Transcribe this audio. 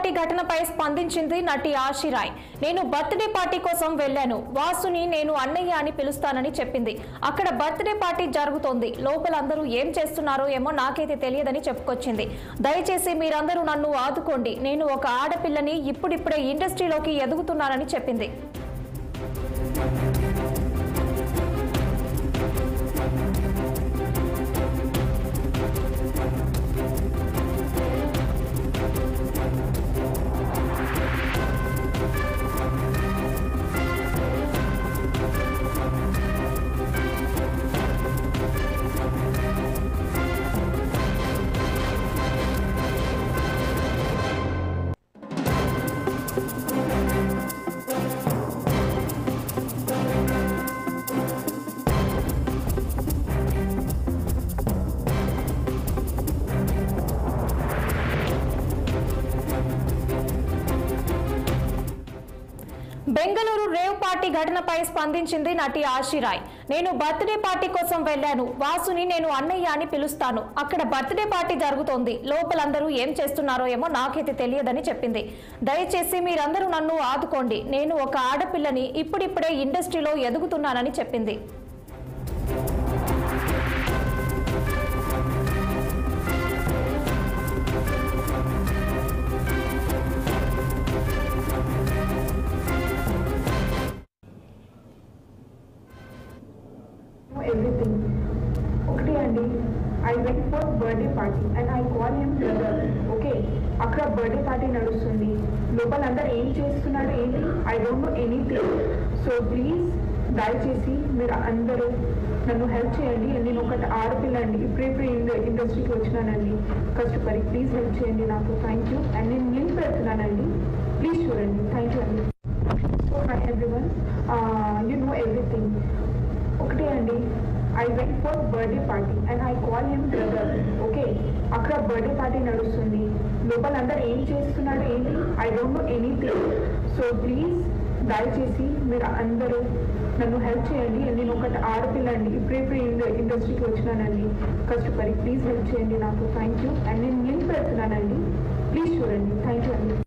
Party ఘటనపై స్పందించింది నటి ఆశిరాయ్. నేను బర్త్డే పార్టీ కోసం వెళ్లాను. వాసుని నేను అన్నయ్య అని పిలుస్తానని చెప్పింది. అక్కడ బర్త్డే పార్టీ జరుగుతోంది. లోపల అందరూ ఏం చేస్తున్నారో ఏమో నాకైతే తెలియదని చెప్పుకొచ్చింది. దయచేసి మీరందరూ నన్ను ఆదుకోండి. నేను ఒక ఆడపిల్లని, ఇప్పుడిప్పుడే ఇండస్ట్రీలోకి ఎదుగుతున్నానని చెప్పింది. బెంగళూరు రేవ్ పార్టీ ఘటనపై స్పందించింది నటి ఆశిరాయ్. నేను బర్త్డే పార్టీ కోసం వెళ్లాను. వాసుని నేను అన్నయ్య అని పిలుస్తాను. అక్కడ బర్త్డే పార్టీ జరుగుతోంది. లోపలందరూ ఏం చేస్తున్నారో ఏమో నాకైతే తెలియదని చెప్పింది. దయచేసి మీరందరూ నన్ను ఆదుకోండి. నేను ఒక ఆడపిల్లని, ఇప్పుడిప్పుడే ఇండస్ట్రీలో ఎదుగుతున్నానని చెప్పింది. Everything. Okay, Andy. I went for birthday party and I call him brother. Okay. అక్కడ బర్త్డే పార్టీ నడుస్తుంది. లోపల అందరు ఏం చేస్తున్నారు ఏంటి? I don't know anything. So please దయచేసి మీరు అందరూ నన్ను హెల్ప్ చేయండి. నేను ఒక ఆడపిల్ల అండి, ఇప్పుడే ఇండస్ట్రీకి వచ్చినానండి కష్టపడి. ప్లీజ్ హెల్ప్ చేయండి నాకు. Thank you. అండ్ నేను లింక్ పెడుతున్నానండి, ప్లీజ్ చూడండి. థ్యాంక్ యూ అండి. So hi everyone, you know everything. ఒకటే అండి, I went for birthday party and I call him brother. Okay. అక్కడ బర్త్డే పార్టీ నడుస్తుంది. లోపల అందరు ఏం చేస్తున్నారు ఏంటి? I don't know anything. So please దయచేసి మీరు అందరూ నన్ను హెల్ప్ చేయండి. నేను ఒక ఆడపిల్ల అండి, ఇప్పుడే ఇండస్ట్రీకి వచ్చినానండి కష్టపడి. ప్లీజ్ హెల్ప్ చేయండి నాకు. Thank you. అండ్ నేను లింక్ పెడుతున్నానండి, ప్లీజ్ చూడండి. థ్యాంక్ యూ అండి.